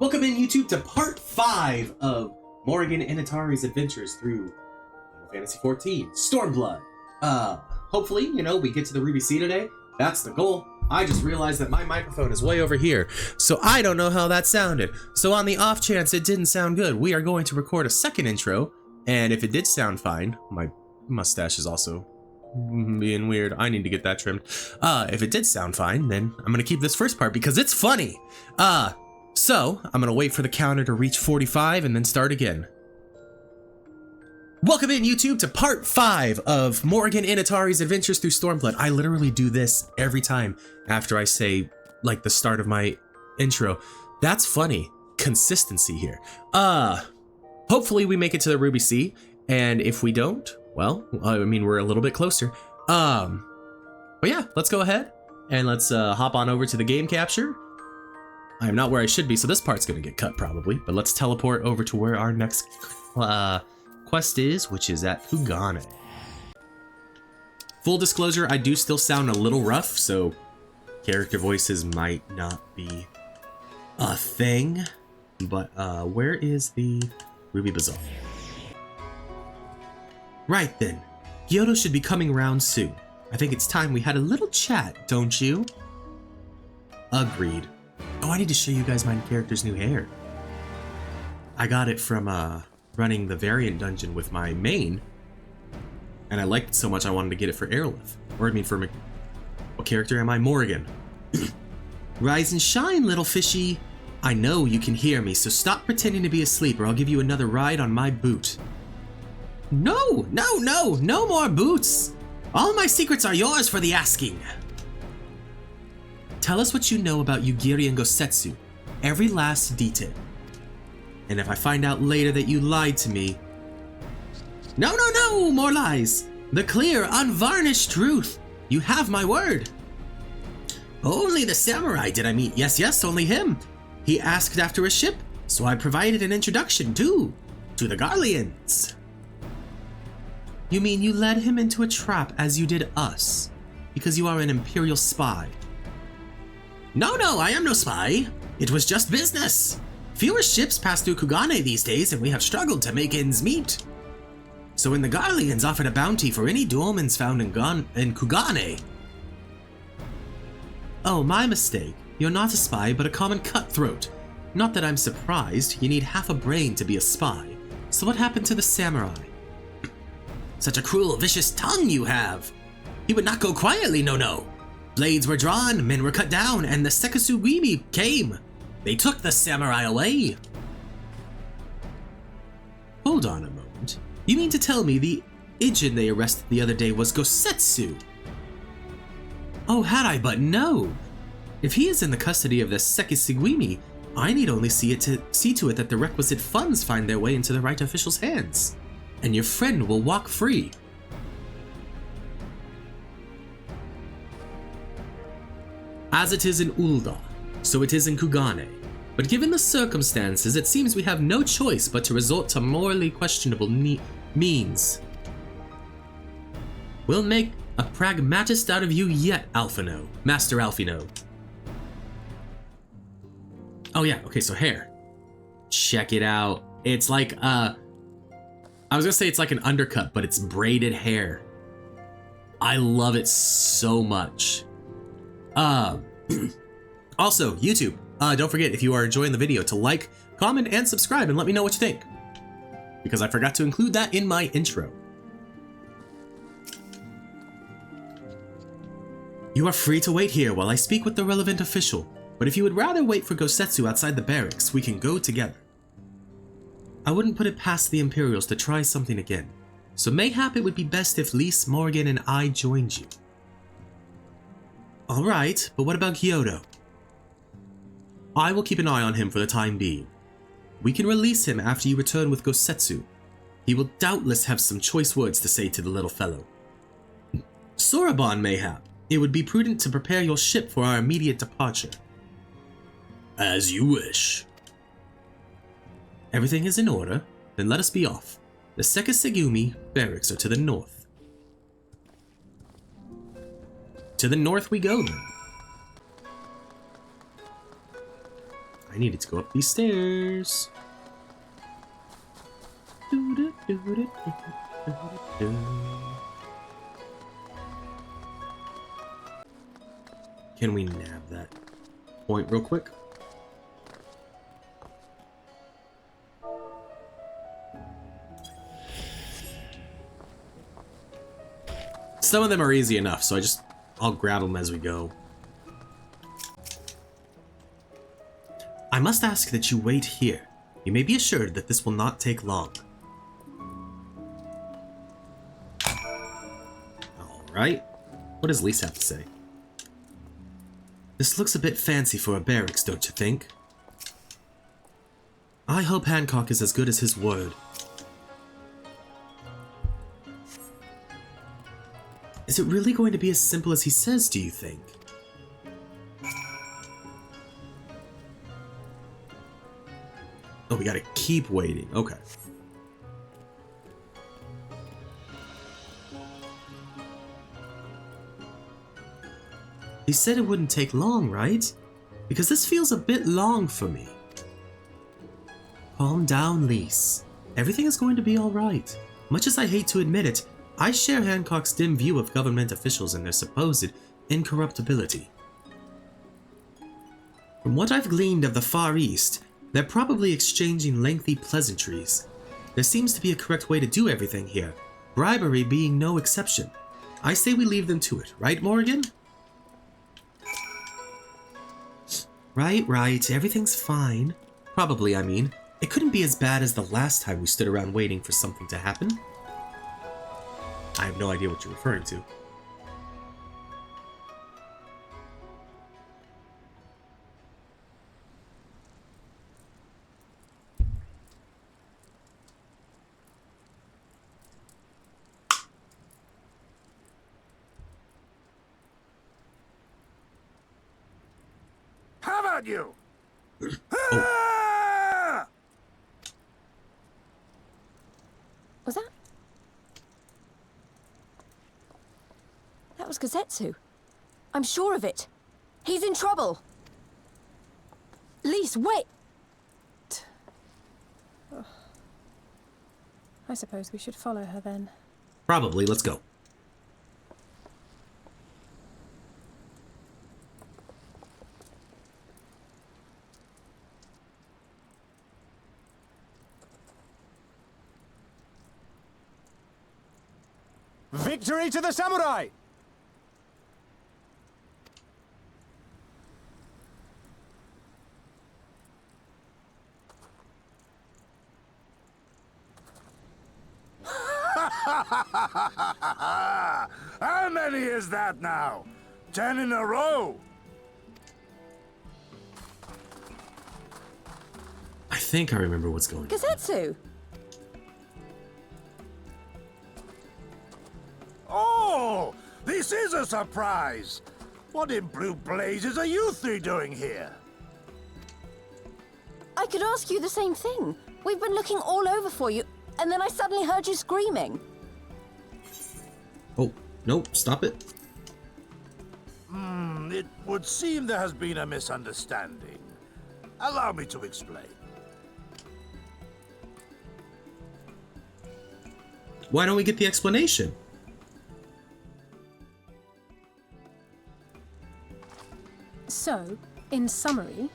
Welcome in YouTube to part 5 of Morrighan and Initari's adventures through Fantasy XIV, Stormblood. Hopefully, we get to the Ruby Sea today. That's the goal. I just realized that my microphone is way over here, so I don't know how that sounded. So on the off chance it didn't sound good, we are going to record a second intro, and if it did sound fine, my mustache is also being weird. I need to get that trimmed. If it did sound fine, then I'm gonna keep this first part because it's funny. So I'm gonna wait for the counter to reach 45 and then start again. Welcome in YouTube to part 5 of Morrighan and Initari's adventures through Stormblood. I literally do this every time after I say like the start of my intro. That's funny. Consistency here. Hopefully we make it to the Ruby Sea, and if we don't, well, I mean, we're a little bit closer. But yeah, let's go ahead and let's hop on over to the game capture. I am not where I should be, so this part's gonna get cut probably, but let's teleport over to where our next quest is, which is at Gosetsu. Full disclosure, I do still sound a little rough, so character voices might not be a thing, but where is the Ruby Bazaar? Right then, Kyoto should be coming around soon. I think it's time we had a little chat, don't you? Agreed. Oh, I need to show you guys my character's new hair. I got it from running the variant dungeon with my main, and I liked it so much I wanted to get it for Aerolith. Or I mean for what character am I? Morrighan. Rise and shine, little fishy. I know you can hear me, so stop pretending to be asleep or I'll give you another ride on my boot. No more boots. All my secrets are yours for the asking. Tell us what you know about Yugiri and Gosetsu, every last detail. And if I find out later that you lied to me... No, more lies. The clear, unvarnished truth. You have my word. Only the samurai did I meet. Yes, only him. He asked after a ship, so I provided an introduction too, to the Garleans. You mean you led him into a trap as you did us, because you are an Imperial spy? No, I am no spy. It was just business. Fewer ships pass through Kugane these days, and we have struggled to make ends meet. So when the Garleans offered a bounty for any Domans found in Kugane... Oh, my mistake. You're not a spy, but a common cutthroat. Not that I'm surprised. You need half a brain to be a spy. So what happened to the samurai? Such a cruel, vicious tongue you have. He would not go quietly, no. Blades were drawn, men were cut down, and the Sekisugimi came. They took the samurai away. Hold on a moment. You mean to tell me the Ijin they arrested the other day was Gosetsu? Oh, had I but known. If he is in the custody of the Sekisugimi, I need only see to it that the requisite funds find their way into the right official's hands, and your friend will walk free. As it is in Ulda, so it is in Kugane. But given the circumstances, it seems we have no choice but to resort to morally questionable means. We'll make a pragmatist out of you yet, Alphino. Master Alphino. Oh yeah, okay, so hair. Check it out. It's like, I was gonna say it's like an undercut, but it's braided hair. I love it so much. Also, YouTube, don't forget, if you are enjoying the video, to like, comment, and subscribe, and let me know what you think, because I forgot to include that in my intro. You are free to wait here while I speak with the relevant official, but if you would rather wait for Gosetsu outside the barracks, we can go together. I wouldn't put it past the Imperials to try something again, so mayhap it would be best if Lise, Morrighan, and I joined you. Alright, but what about Kyoto? I will keep an eye on him for the time being. We can release him after you return with Gosetsu. He will doubtless have some choice words to say to the little fellow. Soraban, mayhap. It would be prudent to prepare your ship for our immediate departure. As you wish. Everything is in order, then let us be off. The Sekisugimi barracks are to the north. To the north we go then. I needed to go up these stairs. Can we nab that point real quick? Some of them are easy enough, so I'll grab them as we go. I must ask that you wait here. You may be assured that this will not take long. Alright. What does Lise have to say? This looks a bit fancy for a barracks, don't you think? I hope Hancock is as good as his word. Is it really going to be as simple as he says, do you think? Oh, we gotta keep waiting. Okay. He said it wouldn't take long, right? Because this feels a bit long for me. Calm down, Lise. Everything is going to be alright. Much as I hate to admit it, I share Hancock's dim view of government officials and their supposed incorruptibility. From what I've gleaned of the Far East, they're probably exchanging lengthy pleasantries. There seems to be a correct way to do everything here, bribery being no exception. I say we leave them to it, right, Morrighan? Right, everything's fine. Probably, I mean. It couldn't be as bad as the last time we stood around waiting for something to happen. I have no idea what you're referring to. How about you? Oh. Was that? That was Gosetsu. I'm sure of it. He's in trouble. Lise, wait! Oh. I suppose we should follow her then. Probably, let's go. Victory to the samurai! How many is that now? 10 in a row? I think I remember what's going on. Gosetsu! Oh, this is a surprise! What in blue blazes are you three doing here? I could ask you the same thing. We've been looking all over for you, and then I suddenly heard you screaming. Oh, no, stop it. It would seem there has been a misunderstanding. Allow me to explain. Why don't we get the explanation? So, in summary,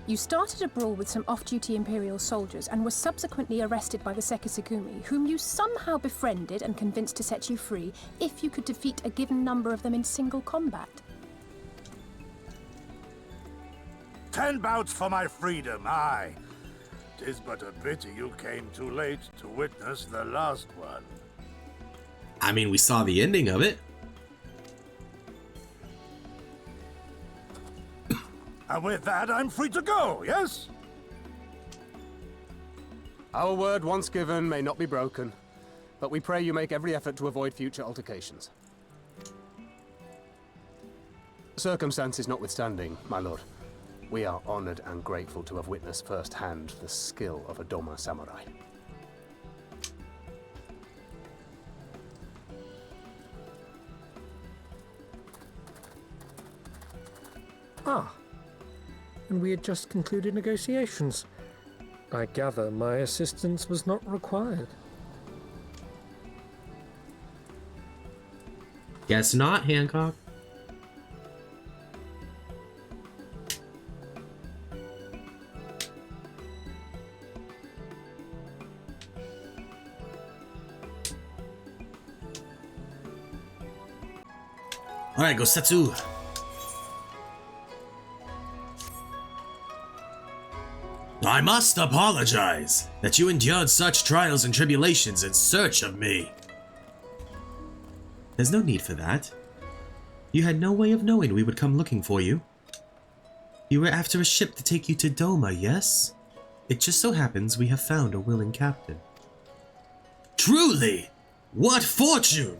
you started a brawl with some off-duty Imperial soldiers and were subsequently arrested by the Sekisugumi, whom you somehow befriended and convinced to set you free if you could defeat a given number of them in single combat. 10 bouts for my freedom, aye. 'Tis but a pity you came too late to witness the last one. I mean, we saw the ending of it. And with that, I'm free to go, yes? Our word once given may not be broken, but we pray you make every effort to avoid future altercations. Circumstances notwithstanding, my lord, we are honored and grateful to have witnessed firsthand the skill of a Doma samurai. Ah. and we had just concluded negotiations. I gather my assistance was not required. Guess not, Hancock. Alright, Gosetsu. I must apologize that you endured such trials and tribulations in search of me. There's no need for that. You had no way of knowing we would come looking for you. You were after a ship to take you to Doma, yes? It just so happens we have found a willing captain. Truly! What fortune!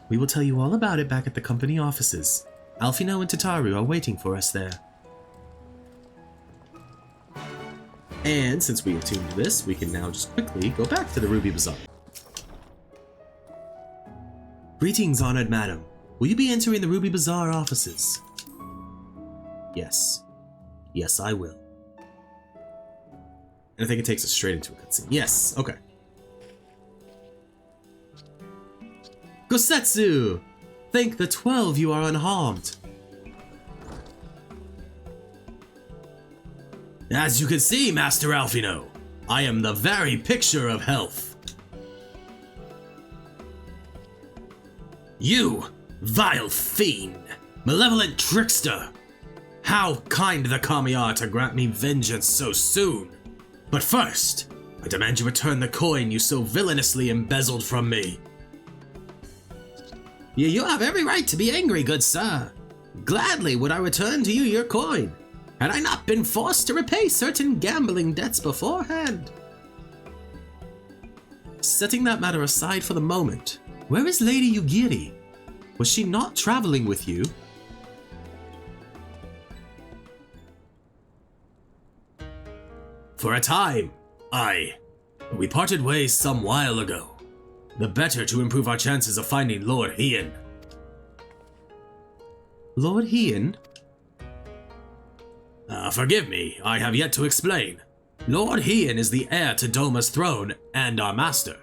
We will tell you all about it back at the company offices. Alphino and Tataru are waiting for us there. And since we attuned to this, we can now just quickly go back to the Ruby Bazaar. Greetings, honored madam. Will you be entering the Ruby Bazaar offices? Yes. Yes, I will. And I think it takes us straight into a cutscene. Yes, okay. Gosetsu! Thank the 12 you are unharmed. As you can see, Master Alphino, I am the very picture of health. You, vile fiend, malevolent trickster! How kind the kami are to grant me vengeance so soon! But first, I demand you return the coin you so villainously embezzled from me. You have every right to be angry, good sir. Gladly would I return to you your coin, had I not been forced to repay certain gambling debts beforehand. Setting that matter aside for the moment, where is Lady Yugiri? Was she not traveling with you? For a time, aye. But we parted ways some while ago. The better to improve our chances of finding Lord Hien. Lord Hien? Forgive me, I have yet to explain. Lord Hien is the heir to Doma's throne and our master.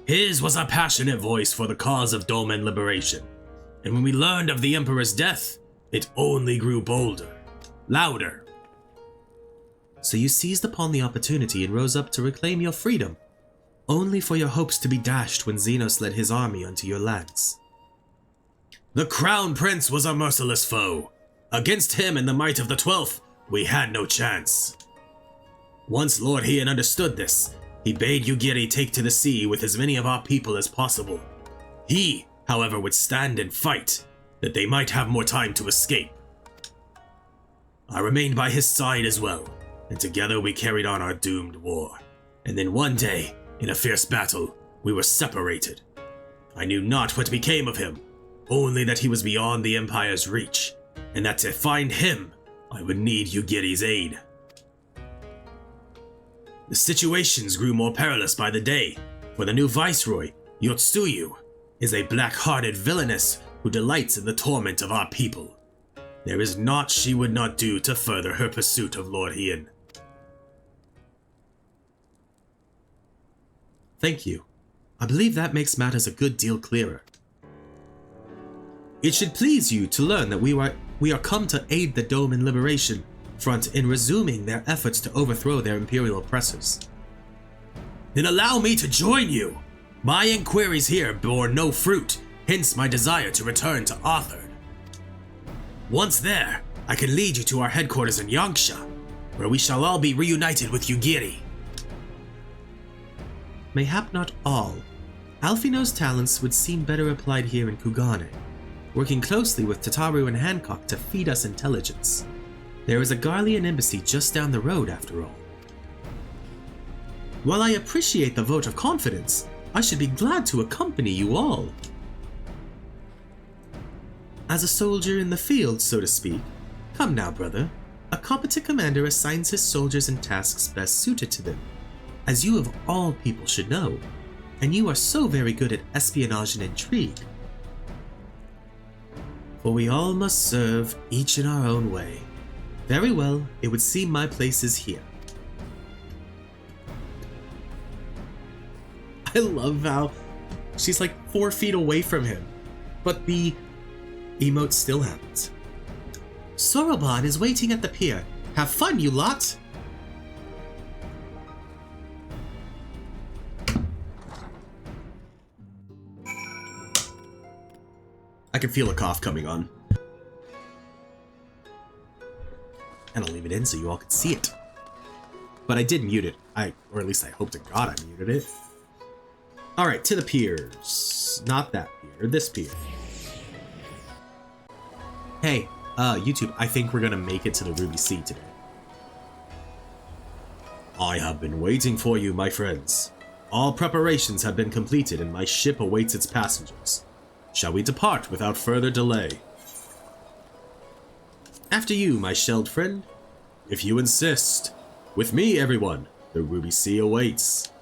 His was a passionate voice for the cause of Doman liberation, and when we learned of the Emperor's death, it only grew bolder, louder. So you seized upon the opportunity and rose up to reclaim your freedom, only for your hopes to be dashed when Xenos led his army onto your lands. The Crown Prince was a merciless foe. Against him and the might of the 12th, we had no chance. Once Lord Hien understood this, he bade Yugiri take to the sea with as many of our people as possible. He, however, would stand and fight, that they might have more time to escape. I remained by his side as well, and together we carried on our doomed war. And then one day, in a fierce battle, we were separated. I knew not what became of him, only that he was beyond the Empire's reach, and that to find him, I would need Yugiri's aid. The situations grew more perilous by the day, for the new Viceroy, Yotsuyu, is a black-hearted villainess who delights in the torment of our people. There is naught she would not do to further her pursuit of Lord Hien. Thank you. I believe that makes matters a good deal clearer. It should please you to learn that we are come to aid the Doman Liberation Front in resuming their efforts to overthrow their Imperial oppressors. Then allow me to join you! My inquiries here bore no fruit, hence my desire to return to Arthur. Once there, I can lead you to our headquarters in Yangsha, where we shall all be reunited with Yugiri. Mayhap not all. Alphino's talents would seem better applied here in Kugane, working closely with Tataru and Hancock to feed us intelligence. There is a Garlean embassy just down the road, after all. While I appreciate the vote of confidence, I should be glad to accompany you all. As a soldier in the field, so to speak, come now, brother. A competent commander assigns his soldiers and tasks best suited to them, as you of all people should know, and you are so very good at espionage and intrigue. For we all must serve, each in our own way. Very well, it would seem my place is here. I love how she's like 4 feet away from him, but the emote still happens. Soroban is waiting at the pier. Have fun, you lot! I can feel a cough coming on. And I'll leave it in so you all can see it. But I did mute it. Or at least I hope to God I muted it. Alright, to the piers. Not that pier, this pier. Hey, YouTube, I think we're gonna make it to the Ruby Sea today. I have been waiting for you, my friends. All preparations have been completed and my ship awaits its passengers. Shall we depart without further delay? After you, my shelled friend. If you insist. With me, everyone. The Ruby Sea awaits.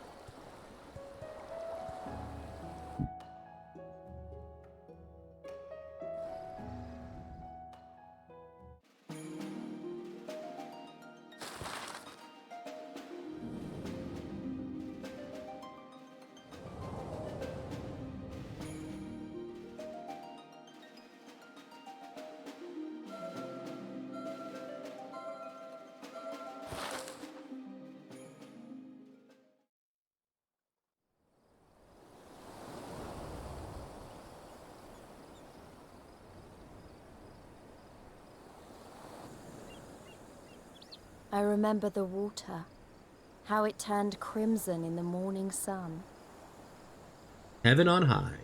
I remember the water, how it turned crimson in the morning sun. Heaven on high.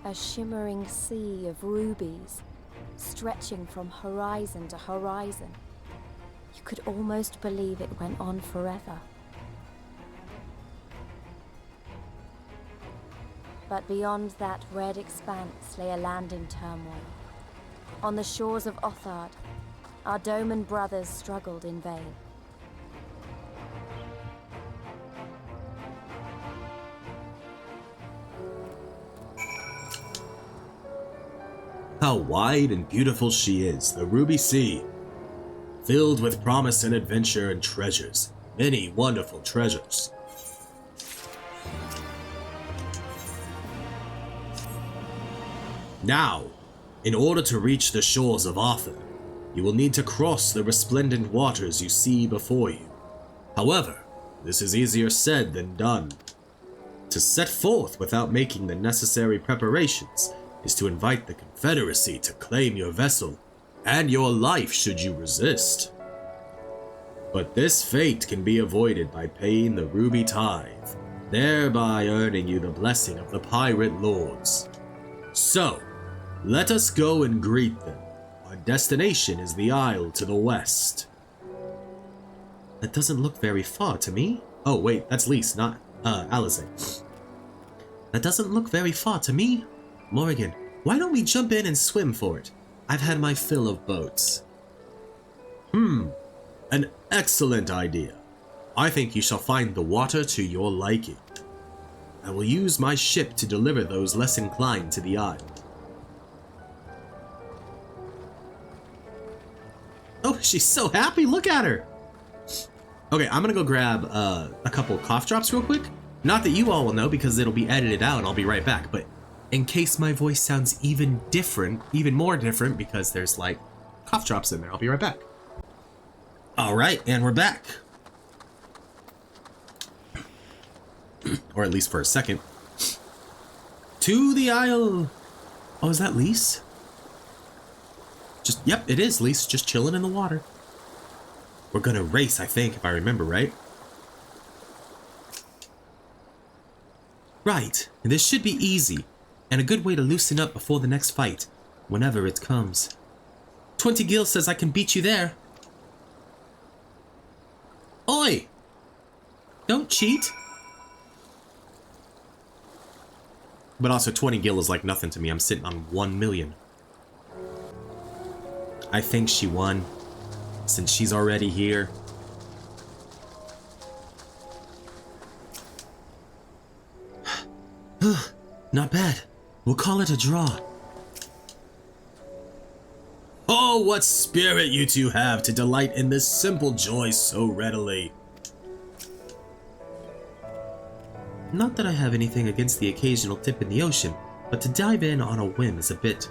A shimmering sea of rubies, stretching from horizon to horizon. You could almost believe it went on forever. But beyond that red expanse lay a land in turmoil. On the shores of Othard, our Doman brothers struggled in vain. How wide and beautiful she is, the Ruby Sea. Filled with promise and adventure and treasures. Many wonderful treasures. Now, in order to reach the shores of Arthur, you will need to cross the resplendent waters you see before you. However, this is easier said than done. To set forth without making the necessary preparations is to invite the Confederacy to claim your vessel and your life should you resist. But this fate can be avoided by paying the Ruby Tithe, thereby earning you the blessing of the pirate lords. So, let us go and greet them. Our destination is the isle to the west. That doesn't look very far to me. Oh wait, that's Lise, not Alizé. That doesn't look very far to me. Morrighan, why don't we jump in and swim for it? I've had my fill of boats. An excellent idea. I think you shall find the water to your liking. I will use my ship to deliver those less inclined to the isle. Oh, she's so happy, look at her! Okay, I'm gonna go grab a couple cough drops real quick. Not that you all will know because it'll be edited out and I'll be right back, but in case my voice sounds even more different because there's like cough drops in there, I'll be right back. All right, and we're back. Or at least for a second. To the isle. Oh, is that Lise? Yep, it is Lise, just chilling in the water. We're gonna race, I think, if I remember right. Right, this should be easy. And a good way to loosen up before the next fight, whenever it comes. 20 Gil says I can beat you there. Oi! Don't cheat. But also 20 gil is like nothing to me. I'm sitting on 1 million. I think she won, since she's already here. Not bad. We'll call it a draw. Oh, what spirit you two have to delight in this simple joy so readily. Not that I have anything against the occasional dip in the ocean, but to dive in on a whim is a bit...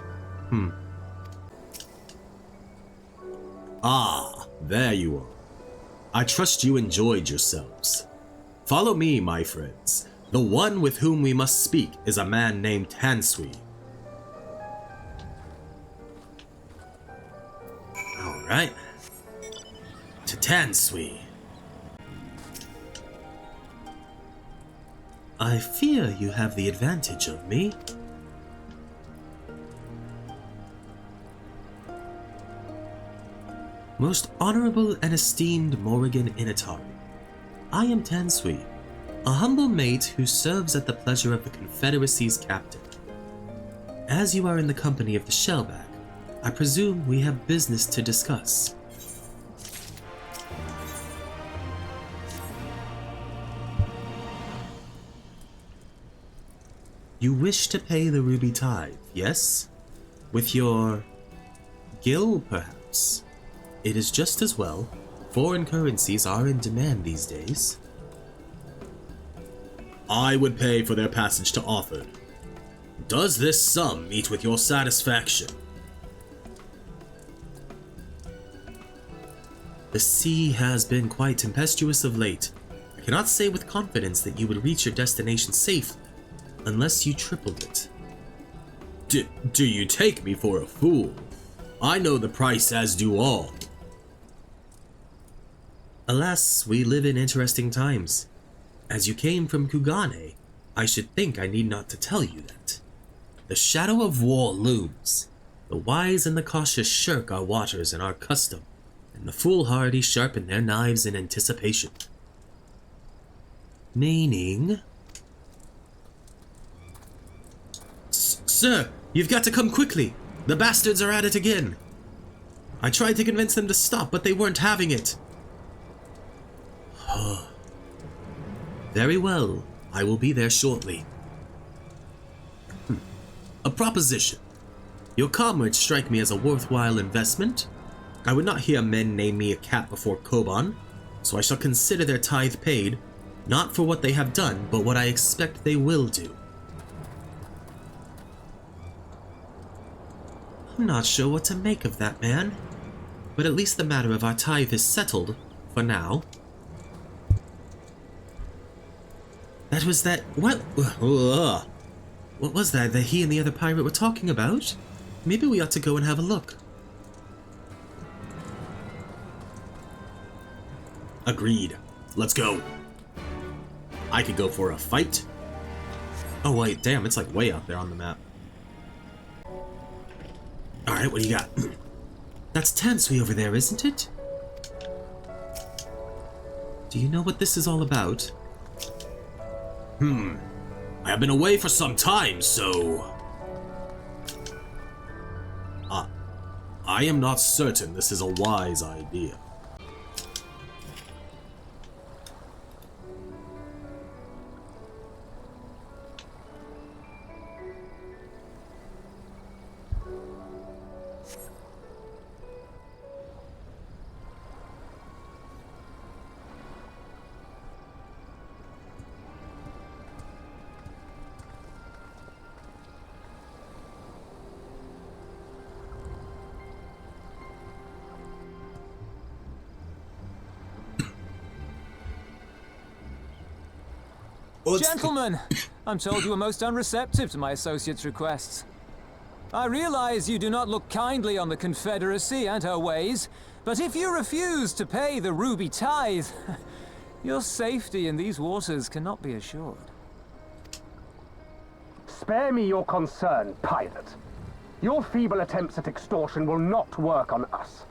Ah, there you are. I trust you enjoyed yourselves. Follow me, my friends. The one with whom we must speak is a man named Tansui. Alright. To Tansui. I fear you have the advantage of me. Most honorable and esteemed Morrighan Initari, I am Tansui, a humble mate who serves at the pleasure of the Confederacy's captain. As you are in the company of the Shellback, I presume we have business to discuss. You wish to pay the ruby tithe, yes? With your gil, perhaps? It is just as well. Foreign currencies are in demand these days. I would pay for their passage to Authord. Does this sum meet with your satisfaction? The sea has been quite tempestuous of late. I cannot say with confidence that you would reach your destination safely, unless you tripled it. Do you take me for a fool? I know the price as do all. Alas, we live in interesting times. As you came from Kugane, I should think I need not to tell you that. The shadow of war looms. The wise and the cautious shirk our waters and our custom, and the foolhardy sharpen their knives in anticipation. Meaning... Sir, you've got to come quickly. The bastards are at it again. I tried to convince them to stop, but they weren't having it. Very well. I will be there shortly. A proposition. Your comrades strike me as a worthwhile investment. I would not hear men name me a cat before Koban, so I shall consider their tithe paid, not for what they have done, but what I expect they will do. I'm not sure what to make of that, man. But at least the matter of our tithe is settled, for now. That was that... What? What was that he and the other pirate were talking about? Maybe we ought to go and have a look. Agreed. Let's go. I could go for a fight. Oh wait, damn, it's like way out there on the map. Alright, what do you got? That's Tansui over there, isn't it? Do you know what this is all about? I have been away for some time, so... I am not certain this is a wise idea. Gentlemen, I'm told you were most unreceptive to my associate's requests. I realize you do not look kindly on the Confederacy and her ways, but if you refuse to pay the ruby tithe, your safety in these waters cannot be assured. Spare me your concern, pirate. Your feeble attempts at extortion will not work on us.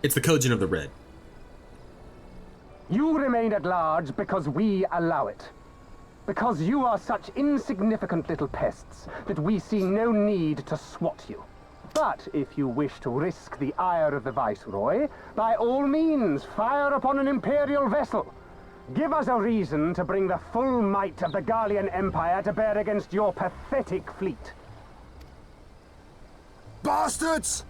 It's the Kojin of the Red. You remain at large because we allow it. Because you are such insignificant little pests that we see no need to swat you. But if you wish to risk the ire of the Viceroy, by all means, fire upon an Imperial vessel. Give us a reason to bring the full might of the Garlean Empire to bear against your pathetic fleet. Bastards!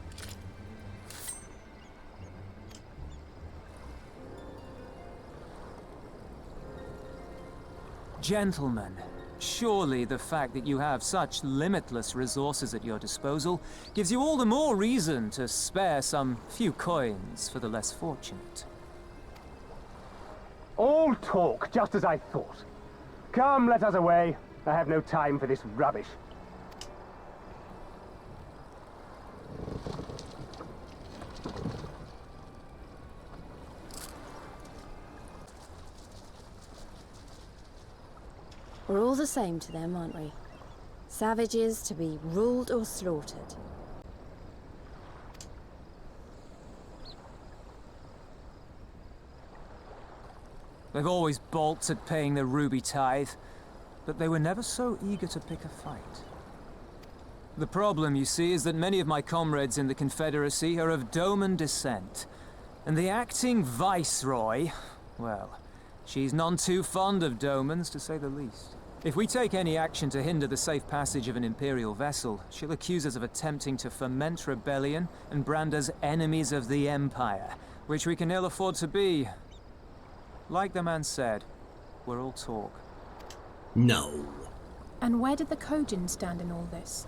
Gentlemen, surely the fact that you have such limitless resources at your disposal gives you all the more reason to spare some few coins for the less fortunate. All talk, just as I thought. Come, let us away. I have no time for this rubbish. We're all the same to them, aren't we? Savages to be ruled or slaughtered. They've always balked at paying the ruby tithe, but they were never so eager to pick a fight. The problem, you see, is that many of my comrades in the Confederacy are of Doman descent, and the acting Viceroy, well, she's none too fond of Domans, to say the least. If we take any action to hinder the safe passage of an Imperial vessel, she'll accuse us of attempting to foment rebellion and brand us enemies of the Empire, which we can ill afford to be. Like the man said, we're all talk. No. And where did the Kojin stand in all this?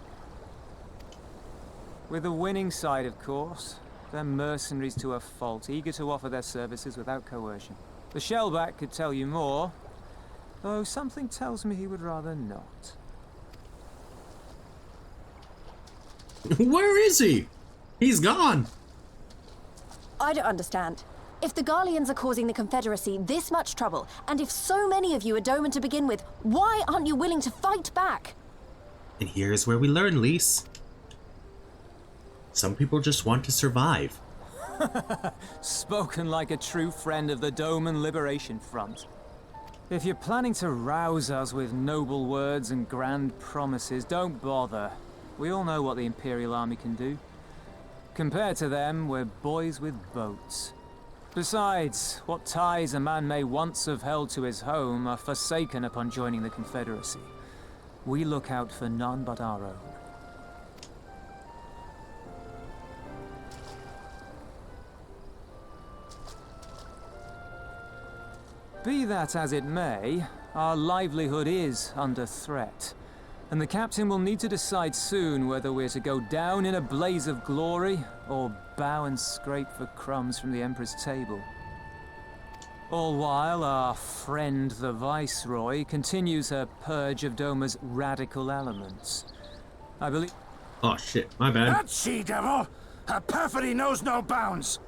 With the winning side, of course. They're mercenaries to a fault, eager to offer their services without coercion. The Shellback could tell you more, though something tells me he would rather not. Where is he? He's gone. I don't understand. If the Garleans are causing the Confederacy this much trouble, and if so many of you are Doman to begin with, why aren't you willing to fight back? And here's where we learn, Lise. Some people just want to survive. Spoken like a true friend of the Doman Liberation Front. If you're planning to rouse us with noble words and grand promises, don't bother. We all know what the Imperial Army can do. Compared to them, we're boys with boats. Besides, what ties a man may once have held to his home are forsaken upon joining the Confederacy. We look out for none but our own. Be that as it may, our livelihood is under threat, and the captain will need to decide soon whether we're to go down in a blaze of glory or bow and scrape for crumbs from the Emperor's table. All while our friend the Viceroy continues her purge of Doma's radical elements. I believe... Oh shit, my bad. That she-devil! Her perfidy knows no bounds!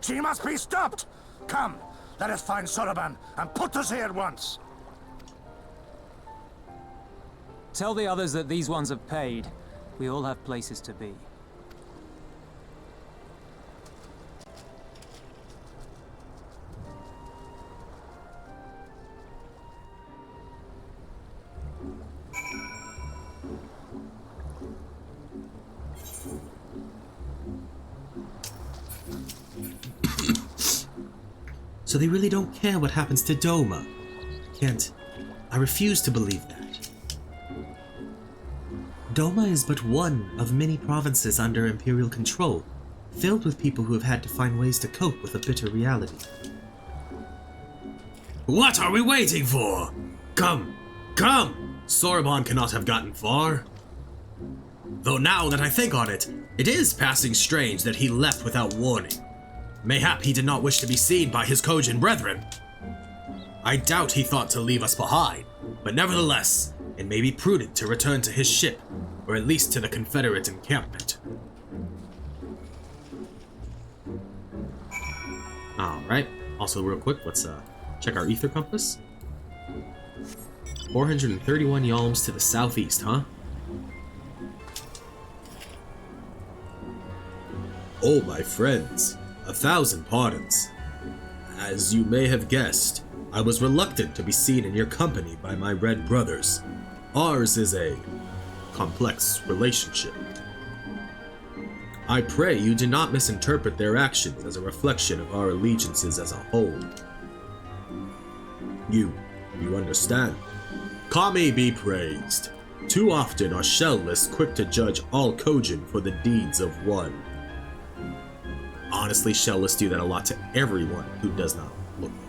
She must be stopped! Come, let us find Soroban and put us here at once! Tell the others that these ones have paid. We all have places to be. So they really don't care what happens to Doma. I refuse to believe that. Doma is but one of many provinces under Imperial control, filled with people who have had to find ways to cope with a bitter reality. What are we waiting for? Come! Come! Soroban cannot have gotten far. Though now that I think on it, it is passing strange that he left without warning. Mayhap he did not wish to be seen by his Kojin brethren. I doubt he thought to leave us behind, but nevertheless, it may be prudent to return to his ship, or at least to the Confederate encampment. Alright, also real quick, let's check our ether compass. 431 yalms to the southeast, huh? Oh, my friends, 1,000 pardons. As you may have guessed, I was reluctant to be seen in your company by my red brothers. Ours is a complex relationship. I pray you do not misinterpret their actions as a reflection of our allegiances as a whole. You understand. Kami be praised. Too often are shellless quick to judge all Kojin for the deeds of one. Honestly, shellless do that a lot to everyone who does not look like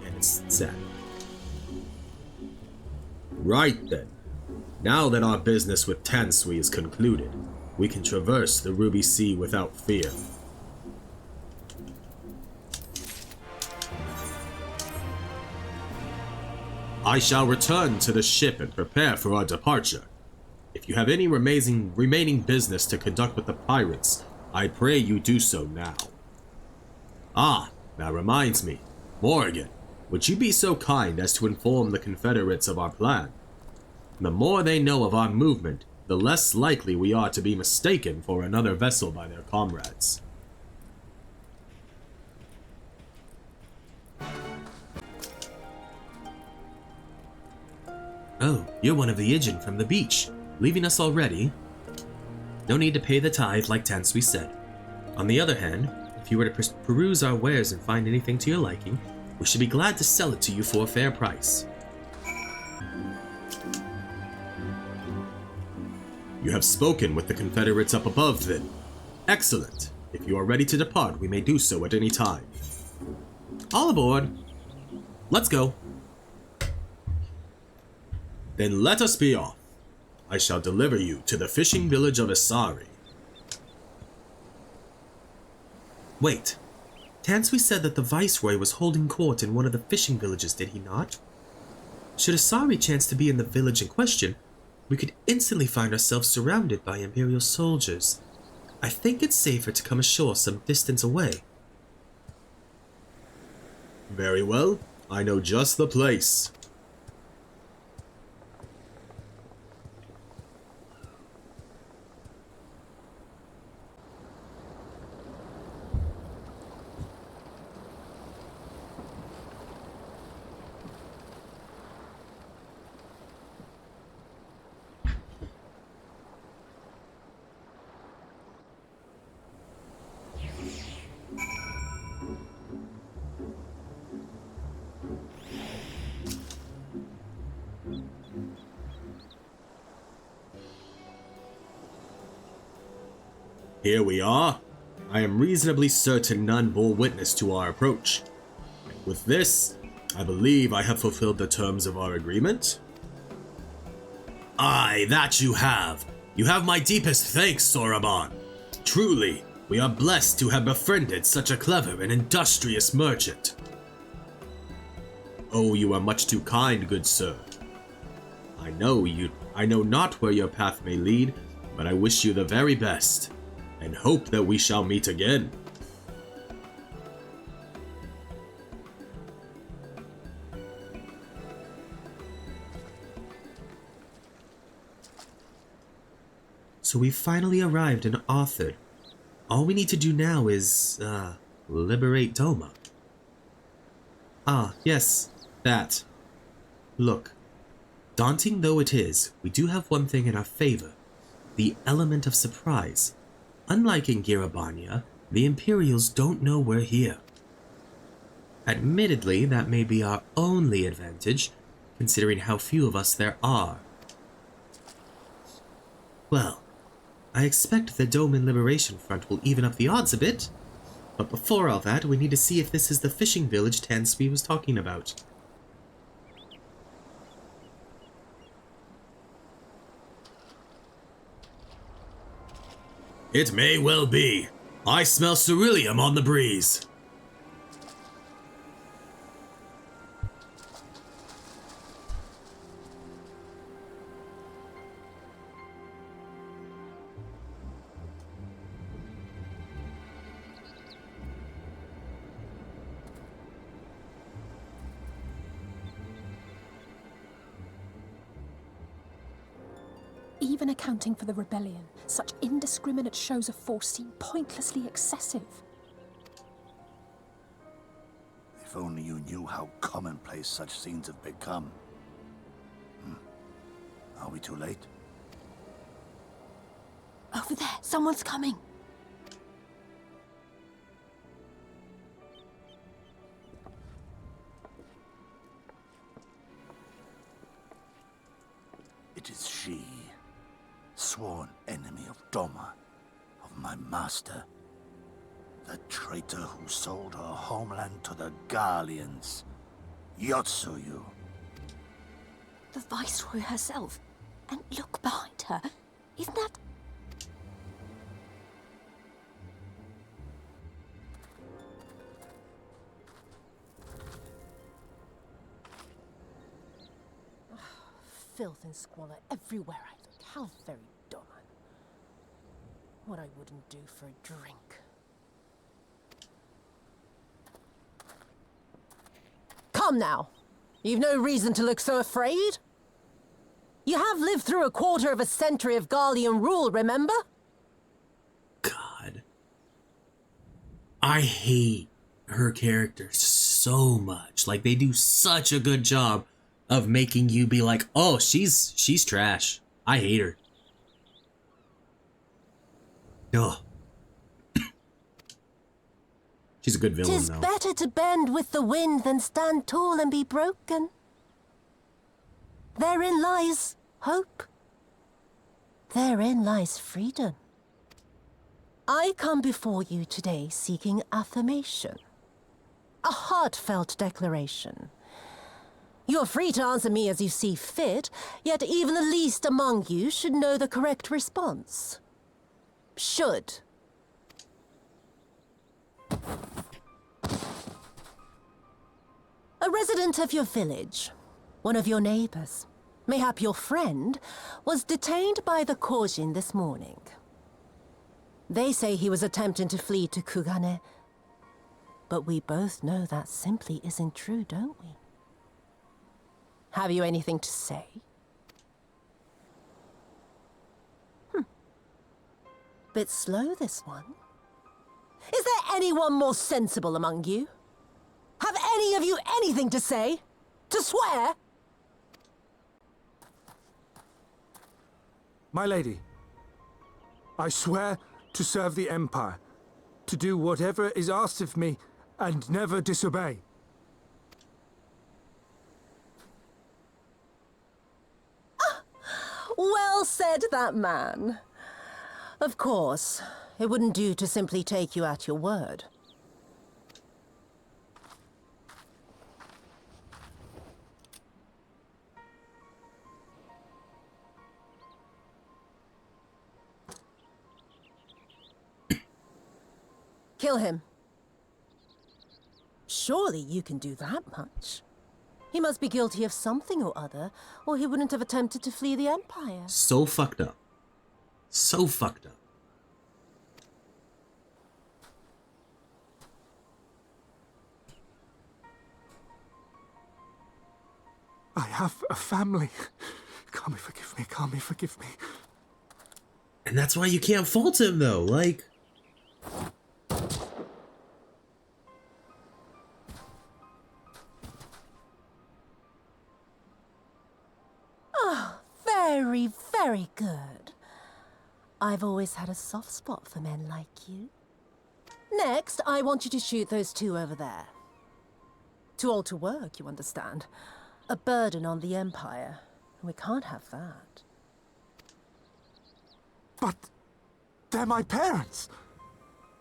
it. And it's sad. Right then. Now that our business with Tansui is concluded, we can traverse the Ruby Sea without fear. I shall return to the ship and prepare for our departure. If you have any remaining business to conduct with the pirates, I pray you do so now. Ah, that reminds me. Morrighan, would you be so kind as to inform the Confederates of our plan? The more they know of our movement, the less likely we are to be mistaken for another vessel by their comrades. Oh, you're one of the Ijin from the beach, leaving us already? No need to pay the tithe like Tansui said. On the other hand, if you were to peruse our wares and find anything to your liking, we should be glad to sell it to you for a fair price. You have spoken with the Confederates up above, then. Excellent. If you are ready to depart, we may do so at any time. All aboard. Let's go. Then let us be off. I shall deliver you to the fishing village of Isari. Wait. Tansui said that the Viceroy was holding court in one of the fishing villages, did he not? Should Isari chance to be in the village in question, we could instantly find ourselves surrounded by Imperial soldiers. I think it's safer to come ashore some distance away. Very well. I know just the place. Here we are. I am reasonably certain none bore witness to our approach. With this, I believe I have fulfilled the terms of our agreement. Aye, that you have. You have my deepest thanks, Soraban. Truly, we are blessed to have befriended such a clever and industrious merchant. Oh, you are much too kind, good sir. I know not where your path may lead, but I wish you the very best, and hope that we shall meet again. So we finally arrived in Arthur. All we need to do now is, liberate Doma. Ah, yes, that. Look, daunting though it is, we do have one thing in our favor. The element of surprise. Unlike in Girabanya, the Imperials don't know we're here. Admittedly, that may be our only advantage, considering how few of us there are. Well, I expect the Doman Liberation Front will even up the odds a bit. But before all that, we need to see if this is the fishing village Tansui was talking about. It may well be. I smell ceruleum on the breeze. Even accounting for the rebellion, such indiscriminate shows of force seem pointlessly excessive. If only you knew how commonplace such scenes have become. Are we too late? Over there, someone's coming. It is she, sworn enemy of Doma, of my master. The traitor who sold her homeland to the Garleans. Yotsuyu. The Viceroy herself. And look behind her. Isn't that... Filth and squalor everywhere I look. How very Doma. What I wouldn't do for a drink. Come now. You've no reason to look so afraid. You have lived through a quarter of a century of Garlean rule, remember? God. I hate her character so much. Like, they do such a good job of making you be like, oh, she's trash. I hate her. Ugh. She's a good villain, Tis though. better to bend with the wind than stand tall and be broken. Therein lies hope. Therein lies freedom. I come before you today seeking affirmation. A heartfelt declaration. You are free to answer me as you see fit, yet even the least among you should know the correct response. Should. A resident of your village, one of your neighbors, mayhap your friend, was detained by the Korjin this morning. They say he was attempting to flee to Kugane, but we both know that simply isn't true, don't we? Have you anything to say? Bit slow, this one. Is there anyone more sensible among you? Have any of you anything to say? To swear? My lady, I swear to serve the Empire, to do whatever is asked of me, and never disobey. Well said, that man. Of course, it wouldn't do to simply take you at your word. Kill him. Surely you can do that much. He must be guilty of something or other, or he wouldn't have attempted to flee the Empire. So fucked up. So fucked up. I have a family. Kami, forgive me. Kami, forgive me. And that's why you can't fault him, though. Like... Very, very good. I've always had a soft spot for men like you. Next, I want you to shoot those two over there. Too old to work, you understand. A burden on the Empire. We can't have that. But they're my parents.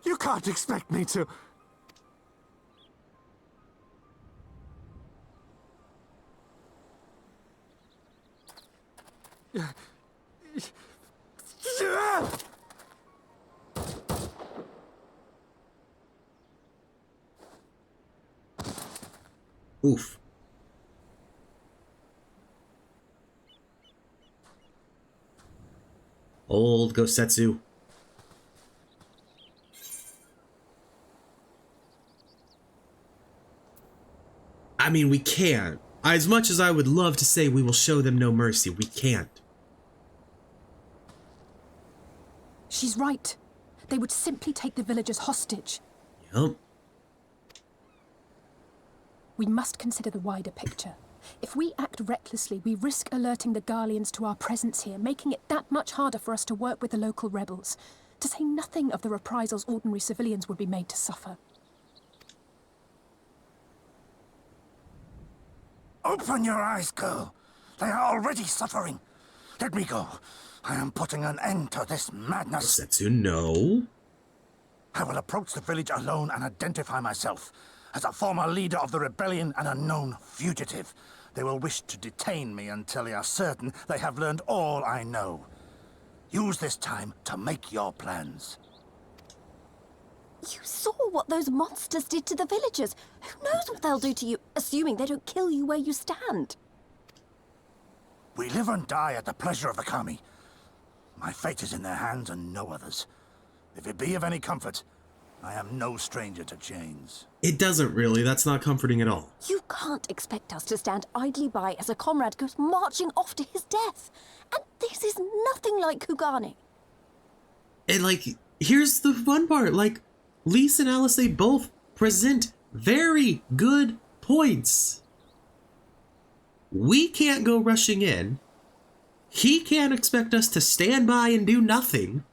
You can't expect me to... Oof. Old Gosetsu. I mean, we can't. As much as I would love to say we will show them no mercy, we can't. She's right. They would simply take the villagers hostage. Yup. We must consider the wider picture. If we act recklessly, we risk alerting the Garleans to our presence here, making it that much harder for us to work with the local rebels. To say nothing of the reprisals ordinary civilians would be made to suffer. Open your eyes, girl. They are already suffering. Let me go. I am putting an end to this madness. Gosetsu, no. I will approach the village alone and identify myself. As a former leader of the rebellion and a known fugitive, they will wish to detain me until they are certain they have learned all I know. Use this time to make your plans. You saw what those monsters did to the villagers. Who knows what they'll do to you, assuming they don't kill you where you stand? We live and die at the pleasure of the Kami. My fate is in their hands and no others. If it be of any comfort, I am no stranger to chains. It doesn't really. That's not comforting at all. You can't expect us to stand idly by as a comrade goes marching off to his death. And this is nothing like Kugane. And, like, here's the fun part. Like, Lise and Alice, they both present very good points. We can't go rushing in. He can't expect us to stand by and do nothing.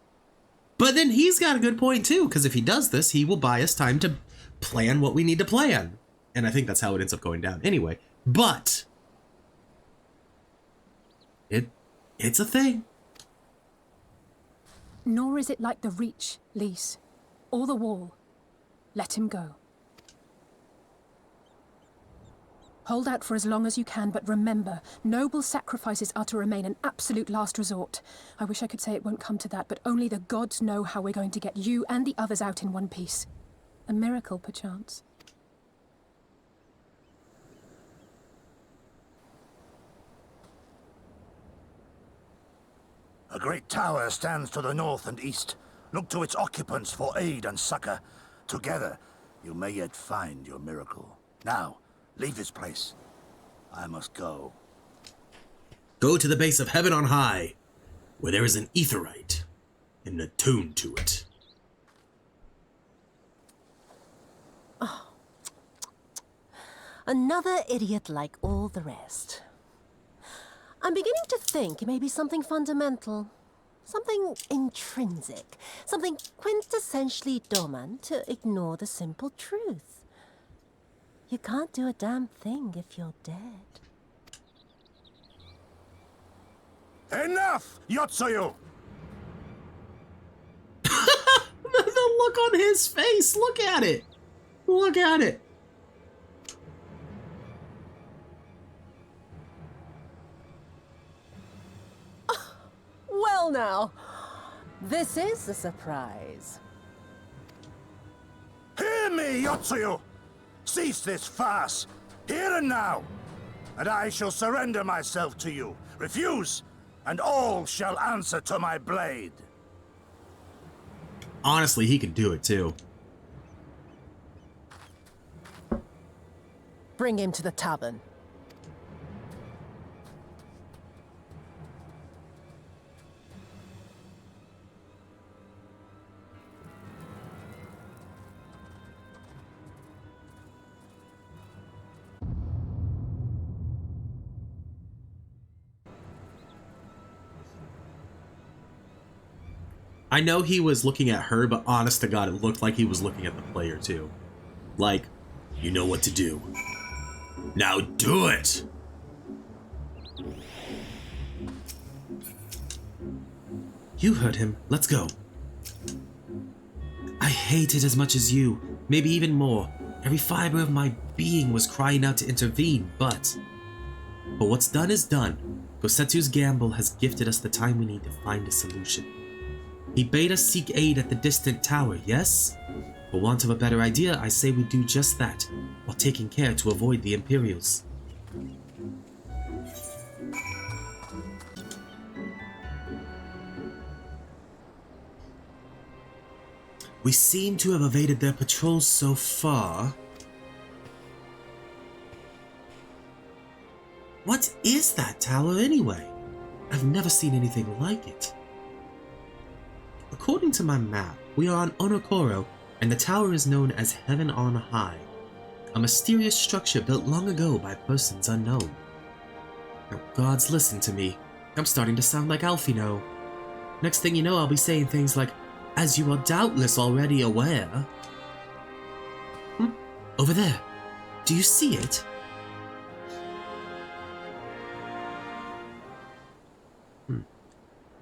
But then he's got a good point too, because if he does this, he will buy us time to plan what we need to plan. And I think that's how it ends up going down anyway. But it's a thing. Nor is it like the Reach, Lise, or the Wall. Let him go. Hold out for as long as you can, but remember, noble sacrifices are to remain an absolute last resort. I wish I could say it won't come to that, but only the gods know how we're going to get you and the others out in one piece. A miracle, perchance. A great tower stands to the north and east. Look to its occupants for aid and succor. Together, you may yet find your miracle. Now, leave this place. I must go. Go to the base of heaven on high, where there is an aetheryte and attuned to it. Oh. Another idiot like all the rest. I'm beginning to think it may be something fundamental. Something intrinsic. Something quintessentially Doman to ignore the simple truth. You can't do a damn thing if you're dead. Enough, Yotsuyu! The look on his face! Look at it! Look at it! Well now, this is a surprise. Hear me, Yotsuyu! Cease this farce, here and now, and I shall surrender myself to you. Refuse, and all shall answer to my blade. Honestly, he could do it too. Bring him to the tavern. I know he was looking at her, but honest to God, it looked like he was looking at the player too. Like, you know what to do. Now do it! You heard him. Let's go. I hate it as much as you, maybe even more. Every fiber of my being was crying out to intervene, but what's done is done. Gosetsu's gamble has gifted us the time we need to find a solution. He bade us seek aid at the distant tower, yes? For want of a better idea, I say we do just that, while taking care to avoid the Imperials. We seem to have evaded their patrols so far. What is that tower anyway? I've never seen anything like it. According to my map, we are on Onokoro, and the tower is known as Heaven on High. A mysterious structure built long ago by persons unknown. Now, gods, listen to me. I'm starting to sound like Alfino. Next thing you know, I'll be saying things like, as you are doubtless already aware. Over there. Do you see it?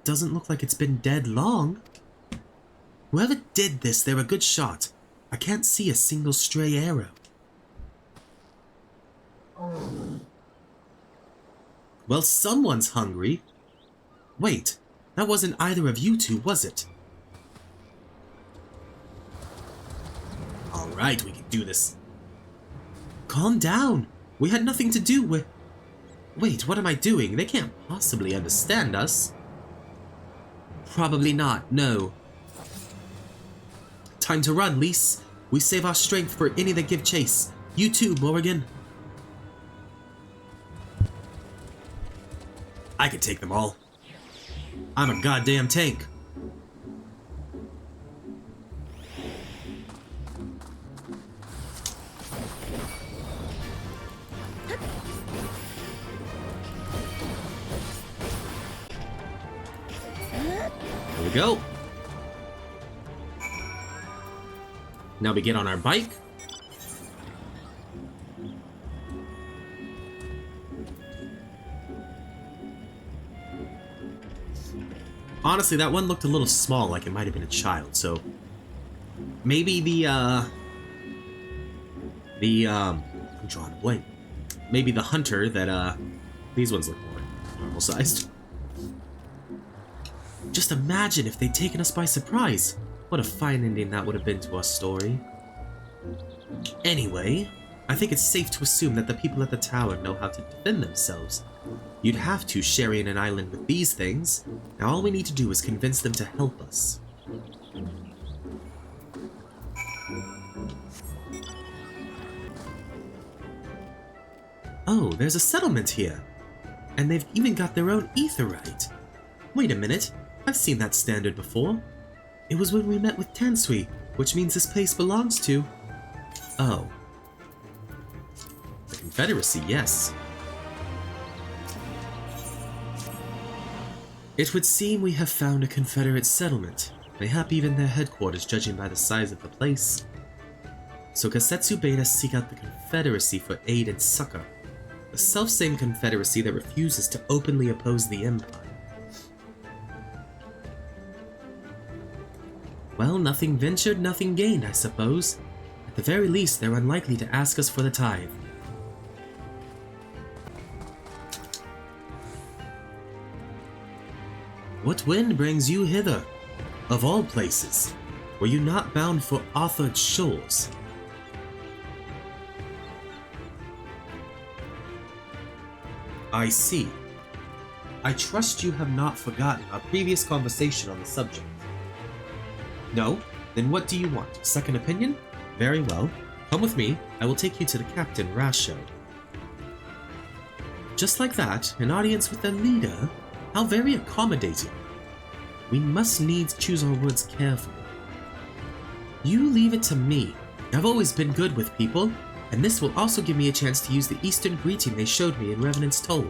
Doesn't look like it's been dead long. Whoever did this, they're a good shot. I can't see a single stray arrow. Well, someone's hungry. Wait, that wasn't either of you two, was it? Alright, we can do this. Calm down. We had nothing to do with... Wait, what am I doing? They can't possibly understand us. Probably not, no. Time to run, Lise. We save our strength for any that give chase. You too, Morrighan. I can take them all. I'm a goddamn tank. There we go. Now we get on our bike. Honestly, that one looked a little small, like it might have been a child, so maybe I'm drawing a blank. Maybe the hunter that these ones look more normal sized. Just imagine if they'd taken us by surprise. What a fine ending that would have been to our story. Anyway, I think it's safe to assume that the people at the tower know how to defend themselves. You'd have to sharing an island with these things. Now all we need to do is convince them to help us. Oh, there's a settlement here. And they've even got their own etherite. Wait a minute, I've seen that standard before. It was when we met with Tansui, which means this place belongs to... Oh. The Confederacy, yes. It would seem we have found a Confederate settlement, mayhap even their headquarters judging by the size of the place. So Gosetsu bade us seek out the Confederacy for aid and succor, the selfsame Confederacy that refuses to openly oppose the Empire. Well, nothing ventured, nothing gained, I suppose. At the very least, they're unlikely to ask us for the tithe. What wind brings you hither? Of all places, were you not bound for Arthur's shores? I see. I trust you have not forgotten our previous conversation on the subject. No? Then what do you want? Second opinion? Very well. Come with me. I will take you to the Captain Rasho. Just like that, an audience with a leader? How very accommodating. We must needs choose our words carefully. You leave it to me. I've always been good with people, and this will also give me a chance to use the Eastern greeting they showed me in Revenant's Toll.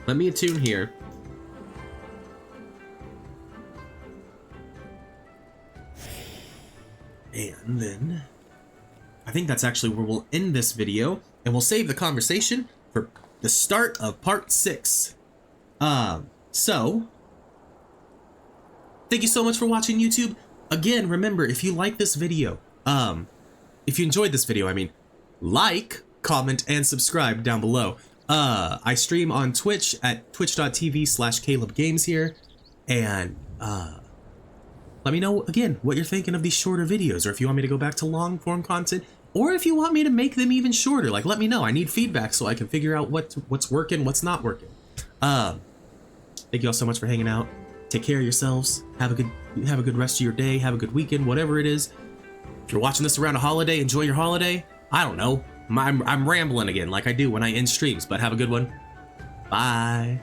Let me attune here. And then... I think that's actually where we'll end this video, and we'll save the conversation for the start of part 6. So... Thank you so much for watching, YouTube. Again, remember, if you like this video, if you enjoyed this video, I mean, like, comment, and subscribe down below. I stream on Twitch at twitch.tv/CalebGames here, and, let me know, again, what you're thinking of these shorter videos, or if you want me to go back to long-form content, or if you want me to make them even shorter. Like, let me know. I need feedback so I can figure out what's working, what's not working. Thank you all so much for hanging out. Take care of yourselves. Have a good rest of your day. Have a good weekend, whatever it is. If you're watching this around a holiday, enjoy your holiday. I don't know. I'm rambling again like I do when I end streams, but have a good one. Bye.